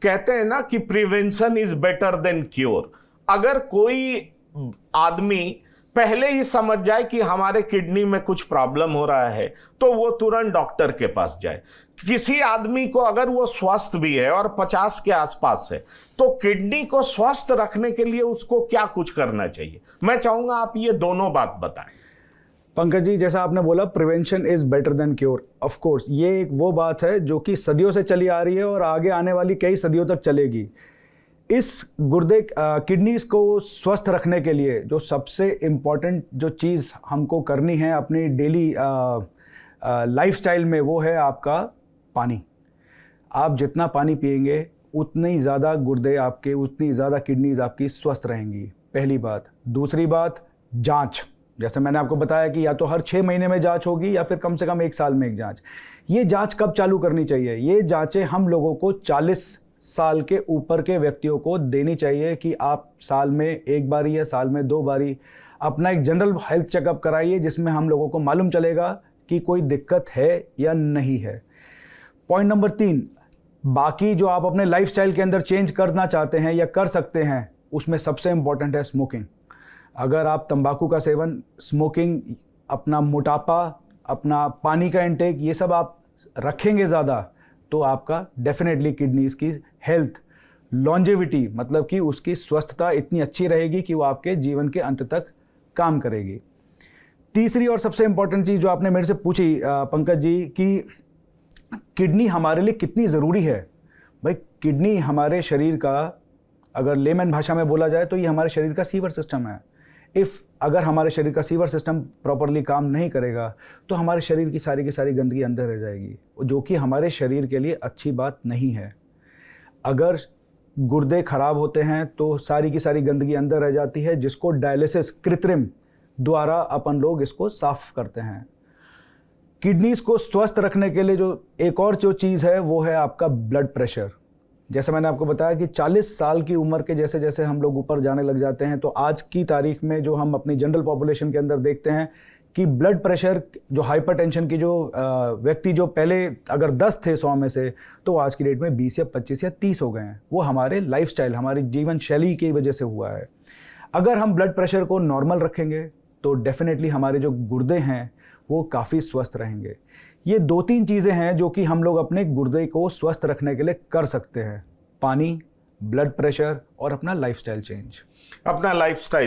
कहते हैं ना कि prevention is better than cure. अगर कोई आदमी पहले ही समझ जाए कि हमारे किडनी में कुछ प्रॉब्लम हो रहा है तो वो तुरंत डॉक्टर के पास जाए। किसी आदमी को अगर वो स्वस्थ भी है और 50 के आसपास है तो किडनी को स्वस्थ रखने के लिए उसको क्या कुछ करना चाहिए? मैं चाहूंगा आप ये दोनों बात बताएं। पंकज जी, जैसा आपने बोला prevention is better than cure, of course ये एक वो बात है जो कि सदियों से चली आ रही है और आगे आने वाली कई सदियों तक चलेगी। इस गुर्दे किडनीज को स्वस्थ रखने के लिए जो सबसे इम्पॉर्टेंट जो चीज़ हमको करनी है अपनी डेली लाइफस्टाइल में, वो है आपका पानी। आप जितना पानी पिएंगे उतनी ही ज़्यादा गुर्दे आपके, उतनी ज़्यादा किडनीज आपकी स्वस्थ रहेंगी, पहली बात। दूसरी बात, जांच। जैसे मैंने आपको बताया कि या तो हर 6 महीने में जांच होगी या फिर कम से कम 1 साल में एक जांच। ये जांच कब चालू करनी चाहिए? ये जांचें हम लोगों को 40 साल के ऊपर के व्यक्तियों को देनी चाहिए कि आप साल में 1 बारी या साल में 2 बारी अपना एक जनरल हेल्थ चेकअप कराइए, जिसमें हम लोगों को मालूम चलेगा कि कोई दिक्कत है या नहीं है। पॉइंट नंबर 3, बाकी जो आप अपने लाइफस्टाइल के अंदर चेंज करना चाहते हैं या कर सकते हैं, उसमें सबसे इम्पॉर्टेंट है स्मोकिंग। अगर आप तंबाकू का सेवन, स्मोकिंग, अपना मोटापा, अपना पानी का इंटेक, ये सब आप रखेंगे ज़्यादा, तो आपका डेफिनेटली किडनीज की हेल्थ, लॉन्जेविटी, मतलब कि उसकी स्वस्थता इतनी अच्छी रहेगी कि वो आपके जीवन के अंत तक काम करेगी। तीसरी और सबसे इम्पॉर्टेंट चीज़ जो आपने मेरे से पूछी पंकज जी, कि किडनी हमारे लिए कितनी ज़रूरी है। भाई, किडनी हमारे शरीर का, अगर लेमन भाषा में बोला जाए तो ये हमारे शरीर का सीवर सिस्टम है। अगर हमारे शरीर का सीवर सिस्टम प्रॉपरली काम नहीं करेगा तो हमारे शरीर की सारी गंदगी अंदर रह जाएगी, जो कि हमारे शरीर के लिए अच्छी बात नहीं है। अगर गुर्दे खराब होते हैं तो सारी की सारी गंदगी अंदर रह जाती है, जिसको डायलिसिस, कृत्रिम द्वारा अपन लोग इसको साफ करते हैं। किडनीज को स्वस्थ रखने के लिए जो एक और जो चीज़ है वो है आपका ब्लड प्रेशर। जैसे मैंने आपको बताया कि 40 साल की उम्र के जैसे जैसे हम लोग ऊपर जाने लग जाते हैं, तो आज की तारीख में जो हम अपनी जनरल पॉपुलेशन के अंदर देखते हैं कि ब्लड प्रेशर, जो हाइपरटेंशन की जो व्यक्ति जो पहले अगर 10 थे 100 में से, तो आज की डेट में 20 या 25 या 30 हो गए हैं। वो हमारे लाइफस्टाइल, हमारी जीवन शैली की वजह से हुआ है। अगर हम ब्लड प्रेशर को नॉर्मल रखेंगे तो डेफिनेटली हमारे जो गुर्दे हैं वो काफ़ी स्वस्थ रहेंगे। ये 2-3 चीज़ें हैं जो कि हम लोग अपने गुर्दे को स्वस्थ रखने के लिए कर सकते हैं: पानी, ब्लड प्रेशर और अपना लाइफस्टाइल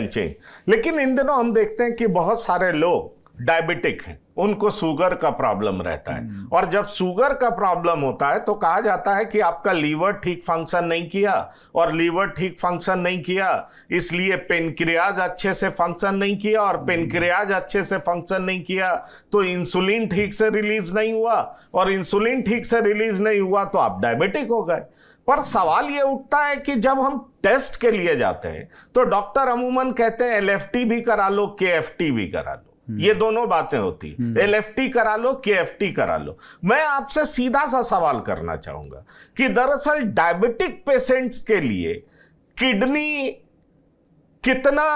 चेंज। लेकिन इन दिनों हम देखते हैं कि बहुत सारे लोग डायबिटिक हैं, उनको शुगर का प्रॉब्लम रहता है, और जब शुगर का प्रॉब्लम होता है तो कहा जाता है कि आपका लीवर ठीक फंक्शन नहीं किया, और लीवर ठीक फंक्शन नहीं किया इसलिए पेनक्रियाज अच्छे से फंक्शन नहीं किया, और पेनक्रियाज अच्छे से फंक्शन नहीं किया तो इंसुलिन ठीक से रिलीज नहीं हुआ, और इंसुलिन ठीक से रिलीज नहीं हुआ तो आप डायबिटिक हो गए। पर सवाल ये उठता है कि जब हम टेस्ट के लिए जाते हैं तो डॉक्टर अमूमन कहते हैं LFT भी करा लो, KFT भी करा लो। ये दोनों बातें होती, LFT करा लो, KFT करा लो। मैं आपसे सीधा सा सवाल करना चाहूंगा कि दरअसल डायबिटिक पेशेंट्स के लिए किडनी कितना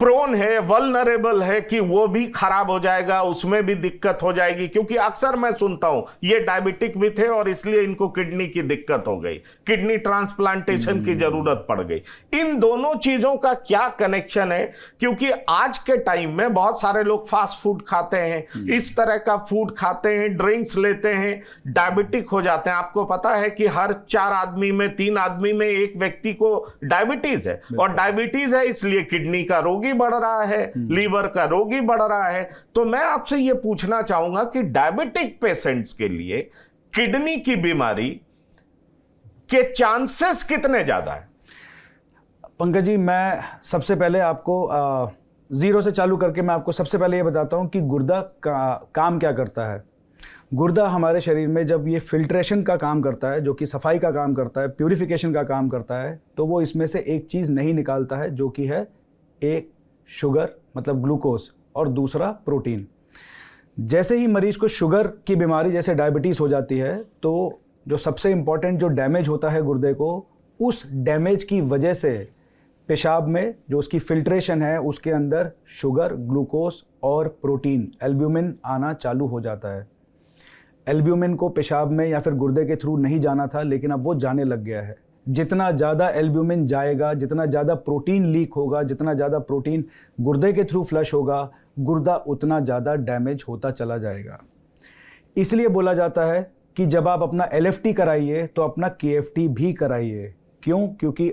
प्रोन है, वल्नरेबल है कि वो भी खराब हो जाएगा, उसमें भी दिक्कत हो जाएगी? क्योंकि अक्सर मैं सुनता हूं ये डायबिटिक भी थे और इसलिए इनको किडनी की दिक्कत हो गई, किडनी ट्रांसप्लांटेशन की जरूरत पड़ गई। इन दोनों चीजों का क्या कनेक्शन है? क्योंकि आज के टाइम में बहुत सारे लोग फास्ट फूड खाते हैं, इस तरह का फूड खाते हैं, ड्रिंक्स लेते हैं, डायबिटिक हो जाते हैं। आपको पता है कि हर 4 आदमी में 3 आदमी में एक व्यक्ति को डायबिटीज है, और डायबिटीज है इसलिए किडनी का रोगी बढ़ रहा है, लीवर का रोगी बढ़ रहा है। तो मैं आपसे यह पूछना चाहूंगा कि डायबिटिक पेशेंट्स के लिए किडनी की बीमारी के चांसेस कितने ज्यादा है? पंकज जी, मैं सबसे पहले आपको जीरो से चालू करके मैं आपको सबसे पहले ये बताता हूं कि गुर्दा का काम क्या करता है। गुर्दा हमारे शरीर में जब ये फिल्ट्रेशन का काम करता है, जो कि सफाई का काम करता है, प्यूरिफिकेशन का काम करता है, तो वो इसमें से एक चीज़ नहीं निकालता है, जो कि है एक शुगर, मतलब ग्लूकोज, और दूसरा प्रोटीन। जैसे ही मरीज को शुगर की बीमारी जैसे डायबिटीज़ हो जाती है, तो जो सबसे इम्पॉर्टेंट जो डैमेज होता है गुर्दे को, उस डैमेज की वजह से पेशाब में जो उसकी फिल्ट्रेशन है उसके अंदर शुगर, ग्लूकोज और प्रोटीन, एल्ब्यूमिन आना चालू हो जाता है। एल्ब्यूमिन को पेशाब में या फिर गुर्दे के थ्रू नहीं जाना था, लेकिन अब वो जाने लग गया है। जितना ज़्यादा एल्ब्यूमिन जाएगा, जितना ज़्यादा प्रोटीन लीक होगा, जितना ज़्यादा प्रोटीन गुर्दे के थ्रू फ्लश होगा, गुर्दा उतना ज़्यादा डैमेज होता चला जाएगा। इसलिए बोला जाता है कि जब आप अपना LFT कराइए तो अपना KFT भी कराइए। क्यों? क्योंकि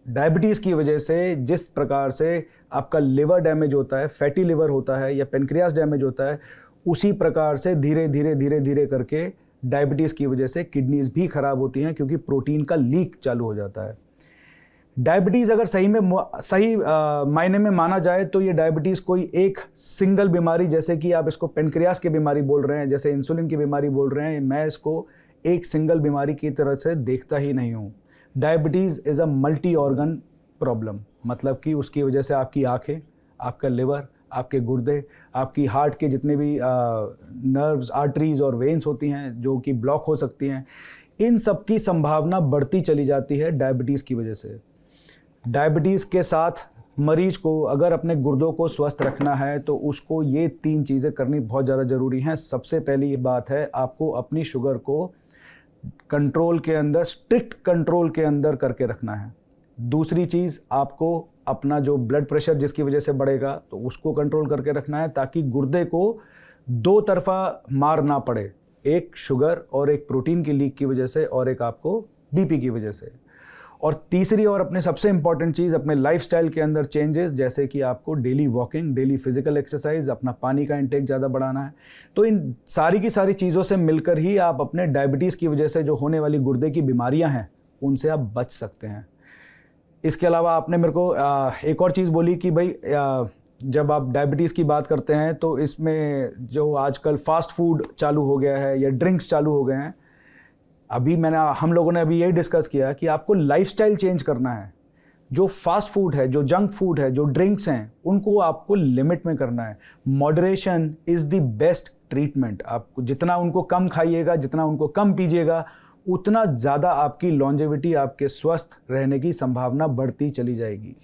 डायबिटीज़ की वजह से जिस प्रकार से आपका लिवर डैमेज होता है, फैटी लिवर होता है या पेनक्रियास डैमेज होता है, उसी प्रकार से धीरे धीरे करके डायबिटीज़ की वजह से किडनीज भी खराब होती हैं, क्योंकि प्रोटीन का लीक चालू हो जाता है। डायबिटीज़ अगर सही मायने में माना जाए तो ये डायबिटीज़ कोई एक सिंगल बीमारी, जैसे कि आप इसको पेनक्रियास की बीमारी बोल रहे हैं, जैसे इंसुलिन की बीमारी बोल रहे हैं, मैं इसको एक सिंगल बीमारी की तरह से देखता ही नहीं हूँ। Diabetes is a multi organ problem, मतलब कि उसकी वजह से आपकी आँखें, आपका लिवर, आपके गुर्दे, आपकी हार्ट के जितने भी नर्व्स, आर्टरीज और वेन्स होती हैं जो कि ब्लॉक हो सकती हैं, इन सब की संभावना बढ़ती चली जाती है डायबिटीज़ की वजह से। डायबिटीज़ के साथ मरीज को अगर अपने गुर्दों को स्वस्थ रखना है तो उसको ये 3 चीज़ें करनी बहुत ज़्यादा ज़रूरी हैं। सबसे पहली बात है, आपको अपनी शुगर को कंट्रोल के अंदर, स्ट्रिक्ट कंट्रोल के अंदर करके रखना है। दूसरी चीज़, आपको अपना जो ब्लड प्रेशर जिसकी वजह से बढ़ेगा तो उसको कंट्रोल करके रखना है, ताकि गुर्दे को 2 तरफा मार ना पड़े, एक शुगर और एक प्रोटीन की लीक की वजह से और एक आपको बीपी की वजह से। और तीसरी और अपने सबसे इम्पॉर्टेंट चीज़, अपने लाइफस्टाइल के अंदर चेंजेस, जैसे कि आपको daily walking, daily physical exercise, अपना पानी का इंटेक ज़्यादा बढ़ाना है। तो इन सारी की सारी चीज़ों से मिलकर ही आप अपने डायबिटीज़ की वजह से जो होने वाली गुर्दे की बीमारियां हैं उनसे आप बच सकते हैं। इसके अलावा आपने मेरे को एक और चीज़ बोली कि भाई जब आप डायबिटीज़ की बात करते हैं तो इसमें जो आजकल फास्ट फूड चालू हो गया है या ड्रिंक्स चालू हो गए हैं, हम लोगों ने अभी यही डिस्कस किया कि आपको लाइफस्टाइल चेंज करना है। जो फास्ट फूड है, जो जंक फूड है, जो ड्रिंक्स हैं, उनको आपको लिमिट में करना है। Moderation is the best treatment. आपको जितना उनको कम खाइएगा, जितना उनको कम पीजिएगा, उतना ज़्यादा आपकी लॉन्जेविटी, आपके स्वस्थ रहने की संभावना बढ़ती चली जाएगी।